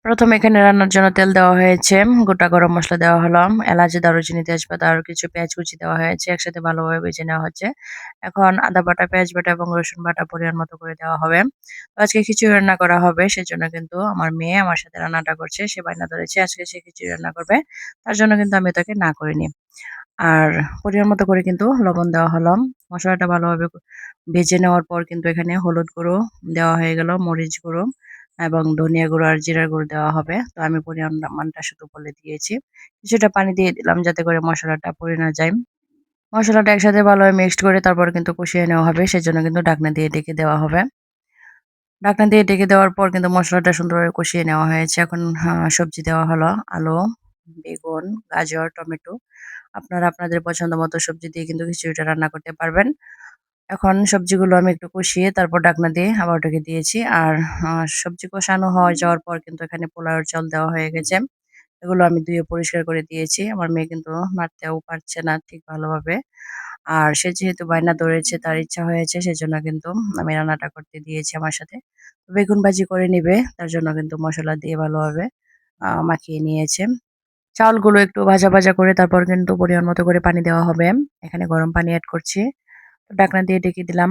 প্রথমে এখানে রান্নার জন্য তেল দেওয়া হয়েছে, গোটা গরম মসলা দেওয়া হলো, এলাচ, দারুচিনি, তেজপাতা আর কিছু পেঁয়াজ কুচি দেওয়া হয়েছে। একসাথে ভালোভাবে ভেজে নেওয়া হচ্ছে। এখন আদা বাটা, পেঁয়াজ বাটা এবং রসুন বাটা পরিমাণ মতো করে দেওয়া হবে। তো আজকে খিচুড়ি রান্না করা হবে, সেজন্য কিন্তু আমার মেয়ে আমার সাথে রান্নাটা করছে। সে বায়না ধরেছে আজকে সে খিচুড়ি রান্না করবে। তার জন্য কিন্তু আমি তাকে না করিনি। আর পরিমাণ মতো করে কিন্তু লবণ দেওয়া হলো। মসলাটা ভালোভাবে ভেজে নেওয়ার পর কিন্তু এখানে হলুদ গুঁড়ো দেওয়া হয়ে গেল, মরিচ গুঁড়ো এবং ধনিয়া গুঁড়ো আর জিরার গুঁড়ো দেওয়া হবে। তো আমি পরিমাণটা শুধু বলে দিয়েছি। কিছুটা পানি দিয়ে দিলাম যাতে করে মসলাটা পুড়ে না যায়। মসলাটা একসাথে ভালোভাবে মিক্সড করে তারপর কিন্তু কষিয়ে নেওয়া হবে। সেজন্য কিন্তু ঢাকনা দিয়ে ঢেকে দেওয়া হবে। ঢাকনা দিয়ে ঢেকে দেওয়ার পর কিন্তু মসলাটা সুন্দরভাবে কষিয়ে নেওয়া হয়েছে। এখন সবজি দেওয়া হলো। আলু, বেগুন, গাজর, টমেটো। আপনারা আপনাদের পছন্দ মতো সবজি দিয়ে কিন্তু খিচুড়িটা রান্না করতে পারবেন। এখন সবজিগুলো আমি একটু কষিয়ে তারপর ঢাকনা দিয়ে আবার ঢেকে দিয়েছি। আর সবজি কষানো হয়ে যাওয়ার পর কিন্তু এখানে পোলাওয়ের চাল দেওয়া হয়ে গেছে। এগুলো আমি ধুয়ে পরিষ্কার করে দিয়েছি। আমার মেয়ে কিন্তু নাড়তেও পারছে না ঠিক ভালোভাবে। আর সে যেহেতু বায়না ধরেছে, তার ইচ্ছা হয়েছে, সেজন্য কিন্তু আমি রান্নাটা করতে দিয়েছি আমার সাথে। বেগুন ভাজি করে নিবে, তার জন্য কিন্তু মসলা দিয়ে ভালোভাবে মাখিয়ে নিয়েছে। চাউলগুলো একটু ভাজা, ভাজা করে তারপর কিন্তু পরিমাণ মতো করে পানি দেওয়া হবে। এখানে গরম পানি এড করছি। তো ঢাকনা দিয়ে ঢেকে দিলাম।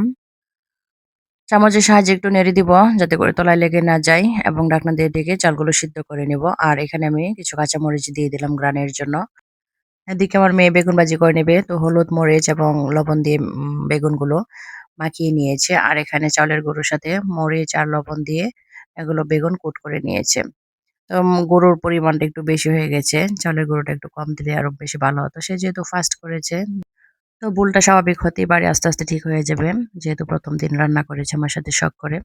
চামচের সাহায্যে একটু নেড়ে দিব যাতে করে তলায় লেগে না যায় এবং ঢাকনা দিয়ে ঢেকে চালগুলো সিদ্ধ করে নিব। আর এখানে আমি কিছু কাঁচামরিচ দিয়ে দিলাম ঘ্রাণের জন্য। এদিকে আমার মেয়ে বেগুন ভাজি করে নেবে। তো হলুদ, মরিচ এবং লবণ দিয়ে বেগুনগুলো মাখিয়ে নিয়েছে। আর এখানে চাউলের গুঁড়োর সাথে মরিচ আর লবণ দিয়ে এগুলো বেগুন কুট করে নিয়েছে। তো গুঁড়োর পরিমাণটা একটু বেশি হয়ে গেছে। চালের গুঁড়োটা একটু কম দিলে আরো বেশি ভালো হতো। সে যেহেতু ফার্স্ট করেছে, তো ভুলটা স্বাভাবিক হতেই পারে। আস্তে, আস্তে ঠিক হয়ে যাবে। যেহেতু ১ম দিন রান্না করেছে আমার সাথে শখ করে।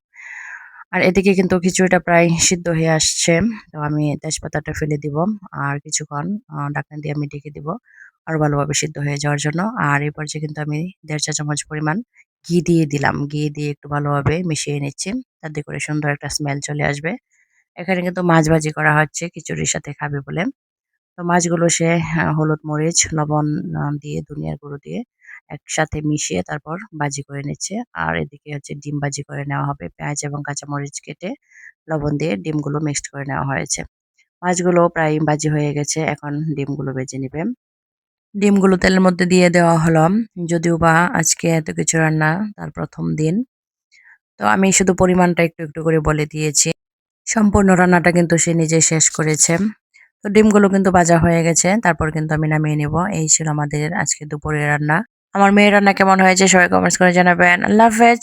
আর এদিকে কিন্তু খিচুড়িটা প্রায় সিদ্ধ হয়ে আসছে। তো আমি তেজপাতাটা ফেলে দিব। আর কিছুক্ষণ ঢাকনা দিয়ে আমি ঢেকে দিব। আরো ভালোভাবে সিদ্ধ হয়ে যাওয়ার জন্য। আর এই পর্যায়ে কিন্তু আমি ১.৫ চা চামচ পরিমাণ ঘি দিয়ে দিলাম। ঘি দিয়ে একটু ভালোভাবে মিশিয়ে নিচ্ছি। তাতে করে সুন্দর একটা স্মেল চলে আসবে। এখানে কিন্তু মাছ ভাজি করা হচ্ছে খিচুড়ির সাথে খাবে বলে। তো মাছগুলো সে হলুদ, মরিচ, লবণ দিয়ে ধনিয়ার গুঁড়ো দিয়ে একসাথে মিশিয়ে তারপর ভাজি করে নিচ্ছে। আর এদিকে হচ্ছে ডিম ভাজি করে নেওয়া হবে। পেঁয়াজ এবং কাঁচামরিচ কেটে লবণ দিয়ে ডিমগুলো মিক্সড করে নেওয়া হয়েছে। মাছগুলো প্রায় ভাজি হয়ে গেছে। এখন ডিমগুলো ভেজে নিবে। ডিমগুলো তেলের মধ্যে দিয়ে দেওয়া হলো। যদিও বা আজকে এত কিছু রান্না তার ১ম দিন। তো আমি শুধু পরিমাণটা একটু, একটু করে বলে দিয়েছি। সম্পূর্ণ রান্নাটা কিন্তু সে নিজেই শেষ করেছে। তো ডিমগুলো কিন্তু ভাজা হয়ে গেছে। তারপর কিন্তু আমি নামিয়ে নিব। এই ছিল আমাদের আজকে দুপুরের রান্না। আমার মেয়ের রান্না কেমন হয়েছে সবাই কমেন্টস করে জানাবেন। আল্লাহ হাফেজ।